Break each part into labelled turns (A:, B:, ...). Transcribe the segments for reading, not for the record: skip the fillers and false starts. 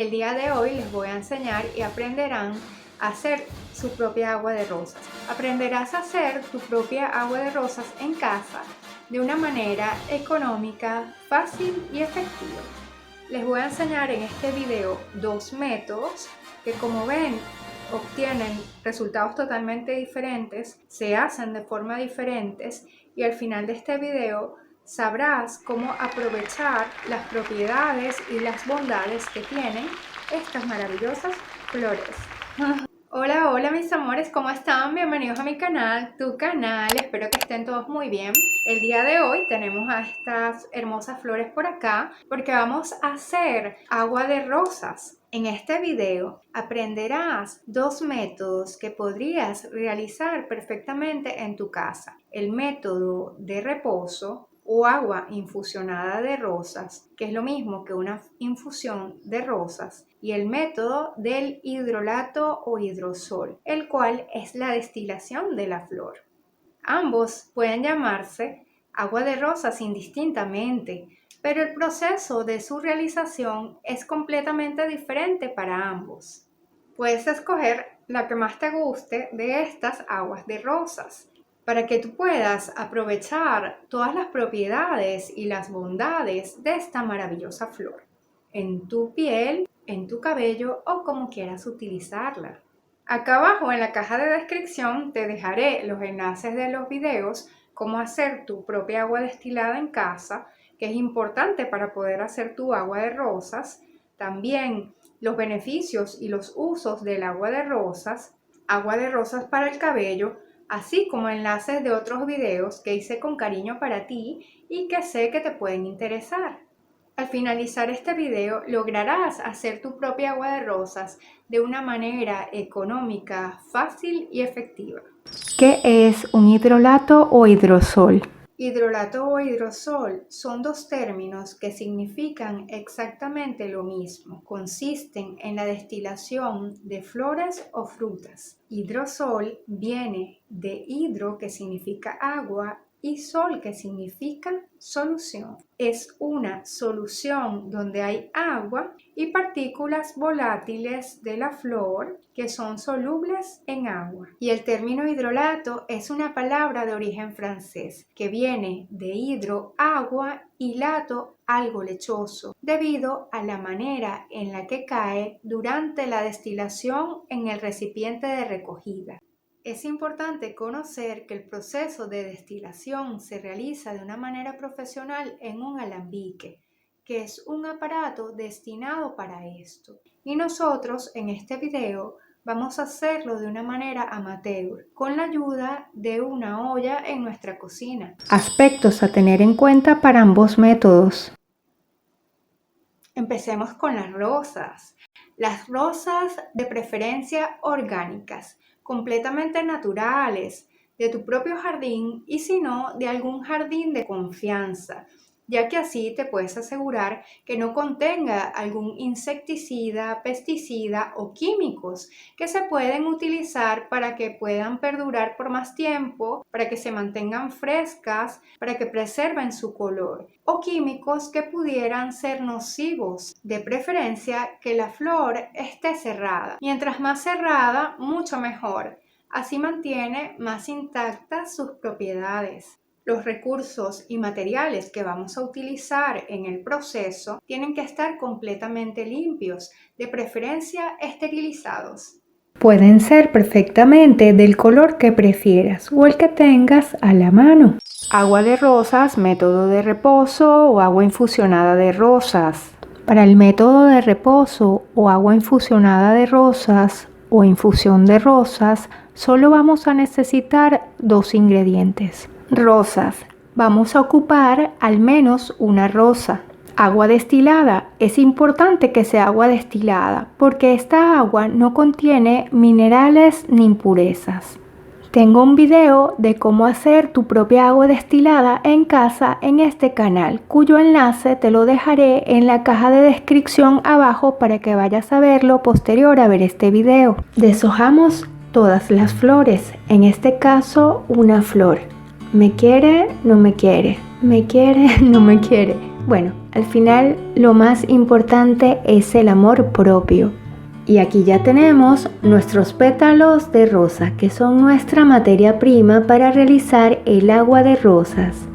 A: El día de hoy les voy a enseñar y aprenderán a hacer su propia agua de rosas. Aprenderás a hacer tu propia agua de rosas en casa de una manera económica, fácil y efectiva. Les voy a enseñar en este video dos métodos que, como ven, obtienen resultados totalmente diferentes, se hacen de forma diferentes y al final de este video sabrás cómo aprovechar las propiedades y las bondades que tienen estas maravillosas flores. Hola mis amores, ¿cómo están? Bienvenidos a mi canal, tu canal. Espero que estén todos muy bien. El día de hoy tenemos a estas hermosas flores por acá porque vamos a hacer agua de rosas. En este video aprenderás dos métodos que podrías realizar perfectamente en tu casa. El método de reposo o agua infusionada de rosas, que es lo mismo que una infusión de rosas, y el método del hidrolato o hidrosol, el cual es la destilación de la flor. Ambos pueden llamarse agua de rosas indistintamente, pero el proceso de su realización es completamente diferente para ambos. Puedes escoger la que más te guste de estas aguas de rosas, para que tú puedas aprovechar todas las propiedades y las bondades de esta maravillosa flor en tu piel, en tu cabello o como quieras utilizarla. Acá abajo en la caja de descripción te dejaré los enlaces de los videos cómo hacer tu propia agua destilada en casa, que es importante para poder hacer tu agua de rosas. También los beneficios y los usos del agua de rosas para el cabello, así como enlaces de otros videos que hice con cariño para ti y que sé que te pueden interesar. Al finalizar este video lograrás hacer tu propia agua de rosas de una manera económica, fácil y efectiva.
B: ¿Qué es un hidrolato o hidrosol?
A: Hidrolato o hidrosol son dos términos que significan exactamente lo mismo. Consisten en la destilación de flores o frutas. Hidrosol viene de hidro, que significa agua, y sol, que significa solución. Es una solución donde hay agua y partículas volátiles de la flor que son solubles en agua. Y el término hidrolato es una palabra de origen francés que viene de hidro, agua, y lato, algo lechoso, debido a la manera en la que cae durante la destilación en el recipiente de recogida. Es importante conocer que el proceso de destilación se realiza de una manera profesional en un alambique, que es un aparato destinado para esto. Y nosotros en este video vamos a hacerlo de una manera amateur, con la ayuda de una olla en nuestra cocina.
B: Aspectos a tener en cuenta para ambos métodos.
A: Empecemos con las rosas. Las rosas de preferencia orgánicas, completamente naturales, de tu propio jardín y si no, de algún jardín de confianza, ya que así te puedes asegurar que no contenga algún insecticida, pesticida o químicos que se pueden utilizar para que puedan perdurar por más tiempo, para que se mantengan frescas, para que preserven su color, o químicos que pudieran ser nocivos. De preferencia que la flor esté cerrada. Mientras más cerrada, mucho mejor. Así mantiene más intactas sus propiedades. Los recursos y materiales que vamos a utilizar en el proceso tienen que estar completamente limpios, de preferencia esterilizados.
B: Pueden ser perfectamente del color que prefieras o el que tengas a la mano. Agua de rosas, método de reposo o agua infusionada de rosas. Para el método de reposo o agua infusionada de rosas o infusión de rosas, solo vamos a necesitar dos ingredientes. Rosas. Vamos a ocupar al menos una rosa. Agua destilada. Es importante que sea agua destilada porque esta agua no contiene minerales ni impurezas. Tengo un video de cómo hacer tu propia agua destilada en casa en este canal, cuyo enlace te lo dejaré en la caja de descripción abajo para que vayas a verlo posterior a ver este video. Deshojamos todas las flores, en este caso una flor. ¿Me quiere? No me quiere. ¿Me quiere? No me quiere. Bueno, al final lo más importante es el amor propio. Y aquí ya tenemos nuestros pétalos de rosa, que son nuestra materia prima para realizar el agua de rosas.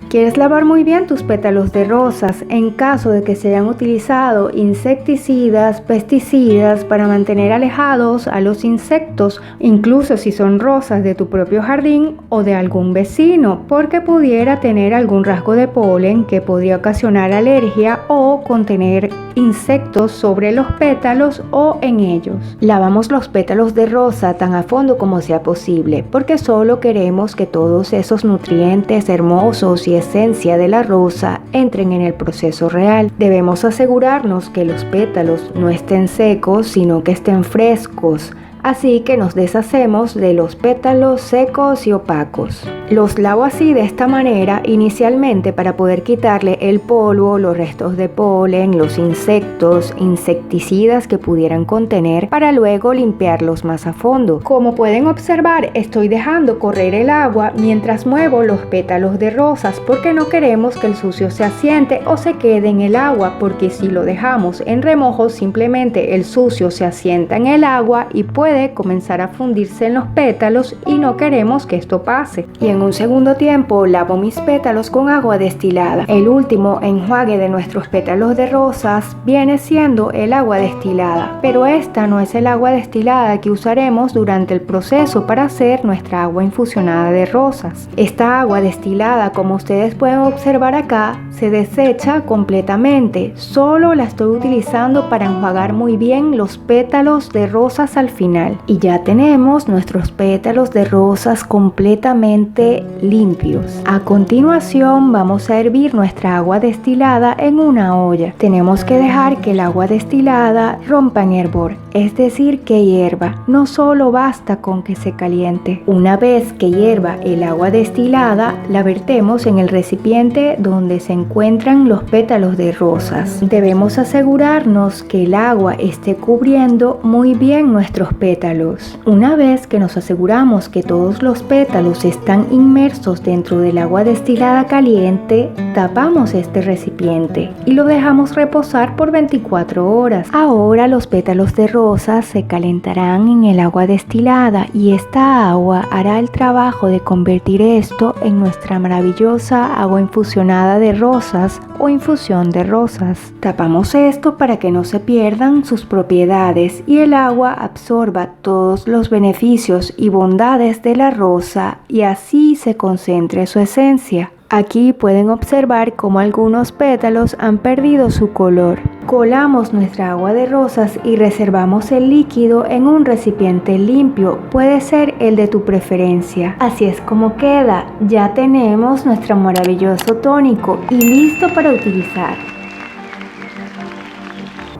B: ¿Quieres lavar muy bien tus pétalos de rosas en caso de que se hayan utilizado insecticidas, pesticidas para mantener alejados a los insectos, incluso si son rosas de tu propio jardín o de algún vecino, porque pudiera tener algún rasgo de polen que podría ocasionar alergia o contener insectos sobre los pétalos o en ellos? Lavamos los pétalos de rosa tan a fondo como sea posible, porque solo queremos que todos esos nutrientes hermosos y esencia de la rosa entren en el proceso real. Debemos asegurarnos que los pétalos no estén secos, sino que estén frescos. Así que nos deshacemos de los pétalos secos y opacos. Los lavo así de esta manera inicialmente para poder quitarle el polvo, los restos de polen, los insectos, insecticidas que pudieran contener, para luego limpiarlos más a fondo. Como pueden observar, estoy dejando correr el agua mientras muevo los pétalos de rosas porque no queremos que el sucio se asiente o se quede en el agua, porque si lo dejamos en remojo simplemente el sucio se asienta en el agua y puede comenzar a fundirse en los pétalos y no queremos que esto pase. Y en un segundo tiempo lavo mis pétalos con agua destilada. El último enjuague de nuestros pétalos de rosas viene siendo el agua destilada, pero esta no es el agua destilada que usaremos durante el proceso para hacer nuestra agua infusionada de rosas. Esta agua destilada, como ustedes pueden observar acá, se desecha completamente. Solo la estoy utilizando para enjuagar muy bien los pétalos de rosas al final. Y ya tenemos nuestros pétalos de rosas completamente limpios. A continuación vamos a hervir nuestra agua destilada en una olla. Tenemos que dejar que el agua destilada rompa en hervor, es decir, que hierva. No solo basta con que se caliente. Una vez que hierva el agua destilada, la vertemos en el recipiente donde se encuentran los pétalos de rosas. Debemos asegurarnos que el agua esté cubriendo muy bien nuestros pétalos. Una vez que nos aseguramos que todos los pétalos están inmersos dentro del agua destilada caliente, tapamos este recipiente y lo dejamos reposar por 24 horas. Ahora los pétalos de rosas se calentarán en el agua destilada y esta agua hará el trabajo de convertir esto en nuestra maravillosa agua infusionada de rosas o infusión de rosas. Tapamos esto para que no se pierdan sus propiedades y el agua absorba todos los beneficios y bondades de la rosa y así se concentre su esencia. Aquí pueden observar cómo algunos pétalos han perdido su color. Colamos nuestra agua de rosas y reservamos el líquido en un recipiente limpio, puede ser el de tu preferencia. Así es como queda. Ya tenemos nuestro maravilloso tónico y listo para utilizar.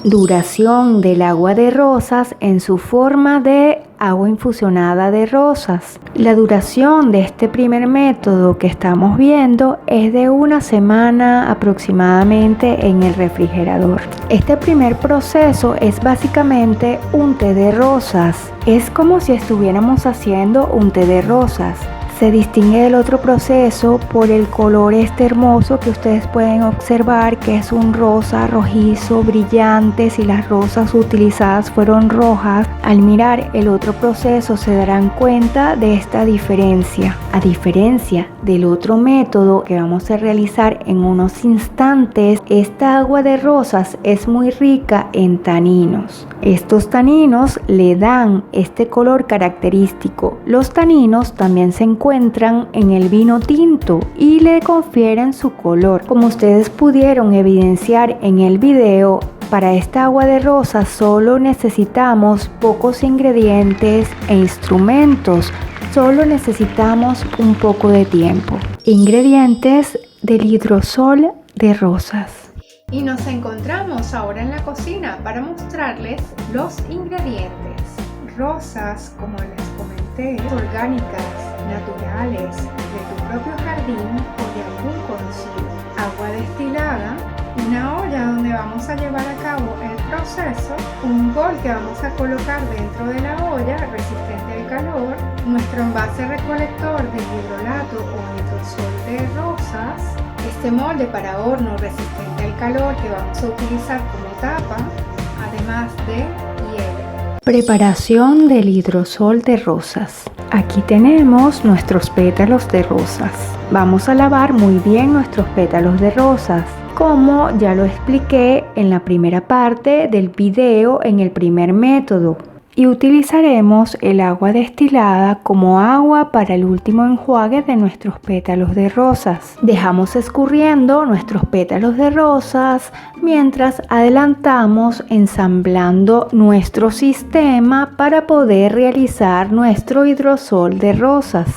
B: Duración del agua de rosas en su forma de agua infusionada de rosas. La duración de este primer método que estamos viendo es de una semana aproximadamente en el refrigerador. Este primer proceso es básicamente un té de rosas. Es como si estuviéramos haciendo un té de rosas. Se distingue del otro proceso por el color hermoso que ustedes pueden observar, que es un rosa rojizo brillante. Si las rosas utilizadas fueron rojas, al mirar el otro proceso se darán cuenta de esta diferencia. A diferencia del otro método que vamos a realizar en unos instantes, esta agua de rosas es muy rica en taninos. Estos taninos le dan este color característico. Los taninos también se encuentran en el vino tinto y le confieren su color. Como ustedes pudieron evidenciar en el video, para esta agua de rosas solo necesitamos pocos ingredientes e instrumentos. Solo necesitamos un poco de tiempo. Ingredientes del hidrosol de rosas.
A: Y nos encontramos ahora en la cocina para mostrarles los ingredientes. Rosas, como les comenté, orgánicas, naturales, de tu propio jardín o de algún conocido. Agua destilada, una olla donde vamos a llevar a cabo el proceso, un bol que vamos a colocar dentro de la olla resistente al calor, nuestro envase recolector de hidrolato o hidrosol de rosas, Este molde para horno resistente al calor que vamos a utilizar como tapa, además de hielo.
B: Preparación del hidrosol de rosas. Aquí tenemos nuestros pétalos de rosas. Vamos a lavar muy bien nuestros pétalos de rosas, como ya lo expliqué en la primera parte del video en el primer método. Y utilizaremos el agua destilada como agua para el último enjuague de nuestros pétalos de rosas. Dejamos escurriendo nuestros pétalos de rosas mientras adelantamos ensamblando nuestro sistema para poder realizar nuestro hidrosol de rosas.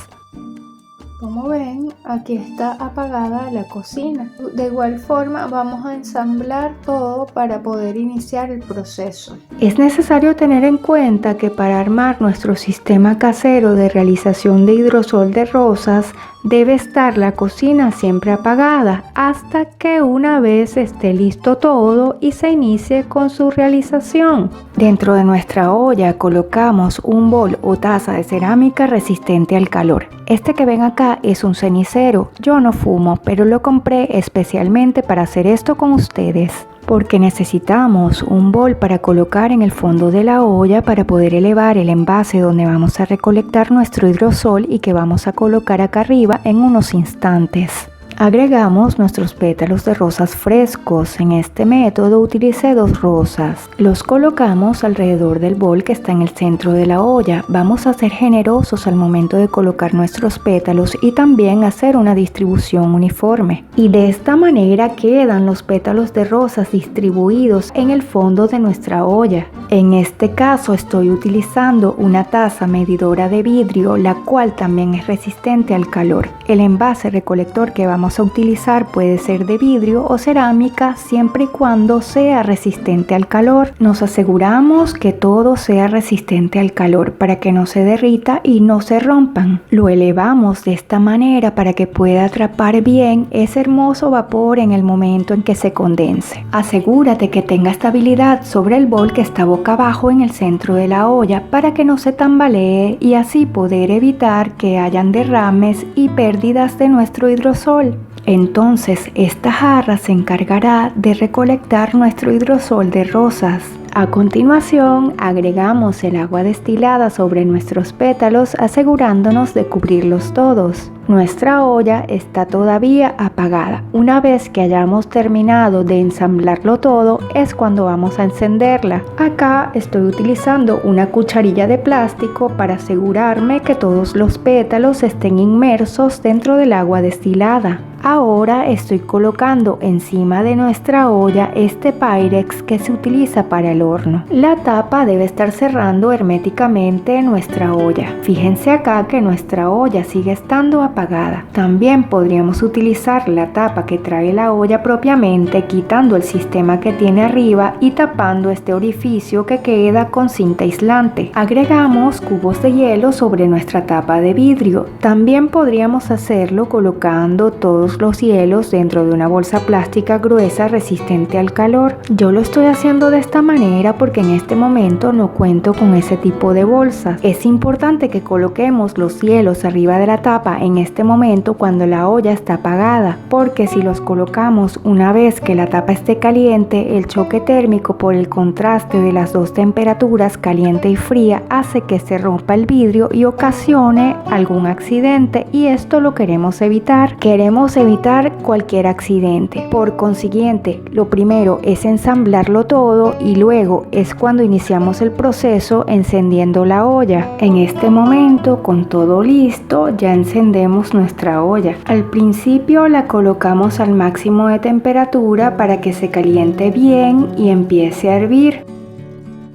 B: Como ven, aquí está apagada la cocina. De igual forma vamos a ensamblar todo para poder iniciar el proceso. Es necesario tener en cuenta que para armar nuestro sistema casero de realización de hidrosol de rosas debe estar la cocina siempre apagada hasta que una vez esté listo todo y se inicie con su realización. Dentro de nuestra olla colocamos un bol o taza de cerámica resistente al calor. Este que ven acá es un cenicero. Yo no fumo, pero lo compré especialmente para hacer esto con ustedes, porque necesitamos un bol para colocar en el fondo de la olla para poder elevar el envase donde vamos a recolectar nuestro hidrosol y que vamos a colocar acá arriba en unos instantes. Agregamos nuestros pétalos de rosas frescos. En este método utilicé 2 rosas. Los colocamos alrededor del bol que está en el centro de la olla. Vamos a ser generosos al momento de colocar nuestros pétalos y también hacer una distribución uniforme. Y de esta manera quedan los pétalos de rosas distribuidos en el fondo de nuestra olla. En este caso estoy utilizando una taza medidora de vidrio, la cual también es resistente al calor. El envase recolector que vamos a utilizar puede ser de vidrio o cerámica siempre y cuando sea resistente al calor. Nos aseguramos que todo sea resistente al calor para que no se derrita y no se rompan. Lo elevamos de esta manera para que pueda atrapar bien ese hermoso vapor en el momento en que se condense. Asegúrate que tenga estabilidad sobre el bol que está boca abajo en el centro de la olla para que no se tambalee y así poder evitar que hayan derrames y pérdidas de nuestro hidrosol. Entonces esta jarra se encargará de recolectar nuestro hidrosol de rosas. A continuación agregamos el agua destilada sobre nuestros pétalos asegurándonos de cubrirlos todos. Nuestra olla está todavía apagada. Una vez que hayamos terminado de ensamblarlo todo es cuando vamos a encenderla. Acá estoy utilizando una cucharilla de plástico para asegurarme que todos los pétalos estén inmersos dentro del agua destilada. Ahora estoy colocando encima de nuestra olla este Pyrex que se utiliza para el horno. La tapa debe estar cerrando herméticamente nuestra olla. Fíjense acá que nuestra olla sigue estando apagada. También podríamos utilizar la tapa que trae la olla propiamente, quitando el sistema que tiene arriba y tapando este orificio que queda con cinta aislante. Agregamos cubos de hielo sobre nuestra tapa de vidrio. También podríamos hacerlo colocando todos los hielos dentro de una bolsa plástica gruesa resistente al calor. Yo lo estoy haciendo de esta manera porque en este momento no cuento con ese tipo de bolsas. Es importante que coloquemos los hielos arriba de la tapa en este momento cuando la olla está apagada, porque si los colocamos una vez que la tapa esté caliente, el choque térmico por el contraste de las dos temperaturas, caliente y fría, hace que se rompa el vidrio y ocasione algún accidente, y esto lo queremos evitar. Queremos evitar cualquier accidente. Por consiguiente, lo primero es ensamblarlo todo y luego es cuando iniciamos el proceso encendiendo la olla. En este momento, con todo listo, ya encendemos nuestra olla. Al principio la colocamos al máximo de temperatura para que se caliente bien y empiece a hervir.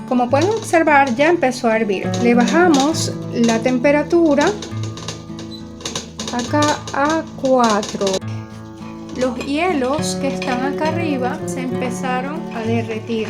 A: Como pueden observar, ya empezó a hervir. Le bajamos la temperatura acá a 4. Los hielos que están acá arriba se empezaron a derretir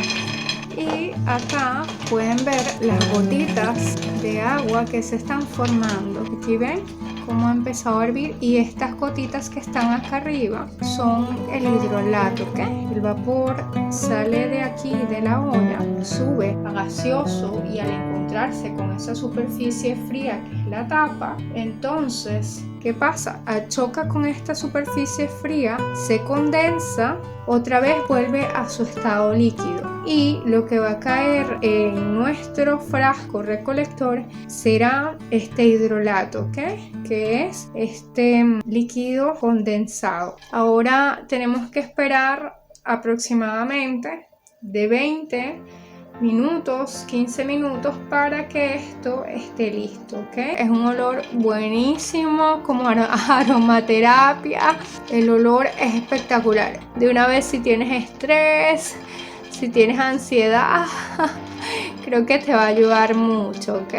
A: y acá pueden ver las gotitas de agua que se están formando. Aquí ven cómo ha empezado a hervir, y estas gotitas que están acá arriba son el hidrolato, ¿ok? El vapor sale de aquí de la olla, sube a gaseoso, y al encontrarse con esa superficie fría que es la tapa, entonces ¿qué pasa? Choca con esta superficie fría, se condensa, otra vez vuelve a su estado líquido y lo que va a caer en nuestro frasco recolector será este hidrolato, ¿ok? Que es este líquido condensado. Ahora tenemos que esperar aproximadamente de 20 minutos, 15 minutos para que esto esté listo, ¿ok? Es un olor buenísimo, como aromaterapia. El olor es espectacular. De una vez, si tienes estrés, si tienes ansiedad, creo que te va a ayudar mucho, ¿ok?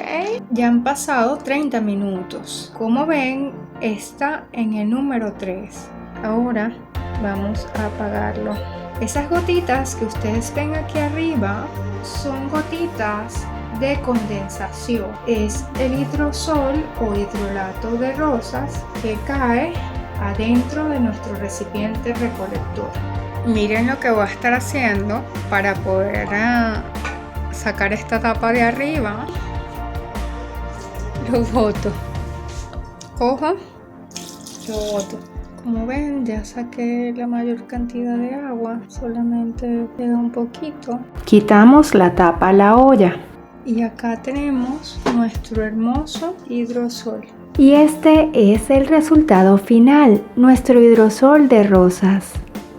A: Ya han pasado 30 minutos. Como ven, está en el número 3. Ahora vamos a apagarlo. Esas gotitas que ustedes ven aquí arriba son gotitas de condensación. Es el hidrosol o hidrolato de rosas que cae adentro de nuestro recipiente recolector. Miren lo que voy a estar haciendo para poder sacar esta tapa de arriba. Lo boto. Cojo, lo boto. Como ven, ya saqué la mayor cantidad de agua, solamente queda un poquito.
B: Quitamos la tapa a la olla.
A: Y acá tenemos nuestro hermoso hidrosol.
B: Y este es el resultado final, nuestro hidrosol de rosas.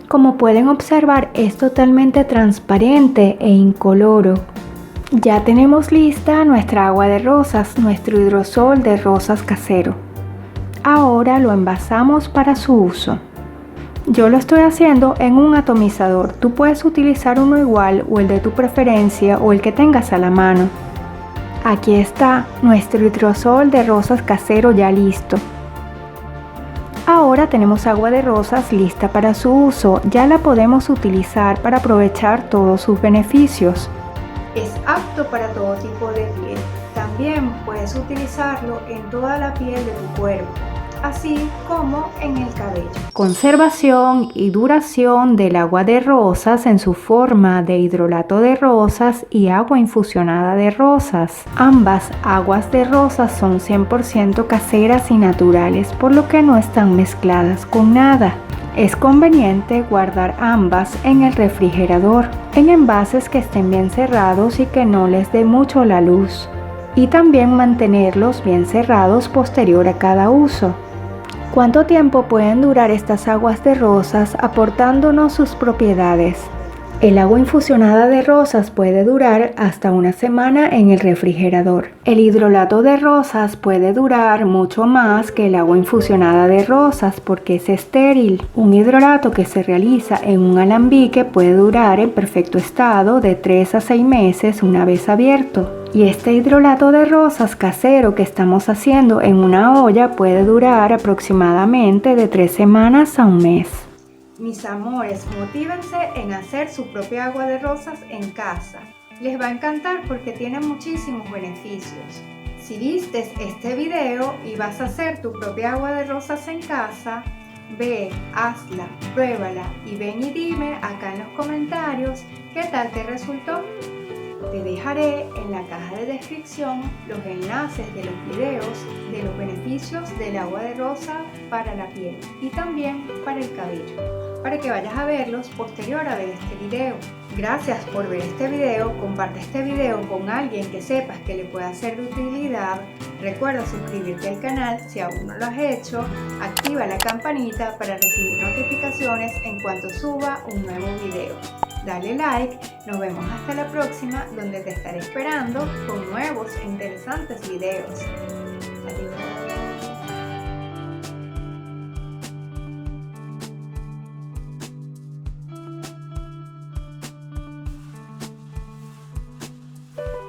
B: Como pueden observar, es totalmente transparente e incoloro. Ya tenemos lista nuestra agua de rosas, nuestro hidrosol de rosas casero. Ahora lo envasamos para su uso. Yo lo estoy haciendo en un atomizador. Tú puedes utilizar uno igual o el de tu preferencia o el que tengas a la mano. Aquí está nuestro hidrosol de rosas casero ya listo. Ahora tenemos agua de rosas lista para su uso. Ya la podemos utilizar para aprovechar todos sus beneficios.
A: Es apto para todo tipo de piel. También puedes utilizarlo en toda la piel de tu cuerpo, así como en el cabello.
B: Conservación y duración del agua de rosas en su forma de hidrolato de rosas y agua infusionada de rosas. Ambas aguas de rosas son 100% caseras y naturales, por lo que no están mezcladas con nada. Es conveniente guardar ambas en el refrigerador, en envases que estén bien cerrados y que no les dé mucho la luz. Y también mantenerlos bien cerrados posterior a cada uso. ¿Cuánto tiempo pueden durar estas aguas de rosas aportándonos sus propiedades? El agua infusionada de rosas puede durar hasta una semana en el refrigerador. El hidrolato de rosas puede durar mucho más que el agua infusionada de rosas porque es estéril. Un hidrolato que se realiza en un alambique puede durar en perfecto estado de 3 a 6 meses una vez abierto. Y este hidrolato de rosas casero que estamos haciendo en una olla puede durar aproximadamente de 3 semanas a un mes.
A: Mis amores, motívense en hacer su propia agua de rosas en casa. Les va a encantar porque tiene muchísimos beneficios. Si vistes este video y vas a hacer tu propia agua de rosas en casa, ve, hazla, pruébala y ven y dime acá en los comentarios qué tal te resultó. Te dejaré en la caja de descripción los enlaces de los videos de los beneficios del agua de rosa para la piel y también para el cabello, para que vayas a verlos posterior a ver este video. Gracias por ver este video, comparte este video con alguien que sepas que le pueda ser de utilidad. Recuerda suscribirte al canal si aún no lo has hecho, activa la campanita para recibir notificaciones en cuanto suba un nuevo video. Dale like, nos vemos hasta la próxima donde te estaré esperando con nuevos e interesantes videos. Adiós.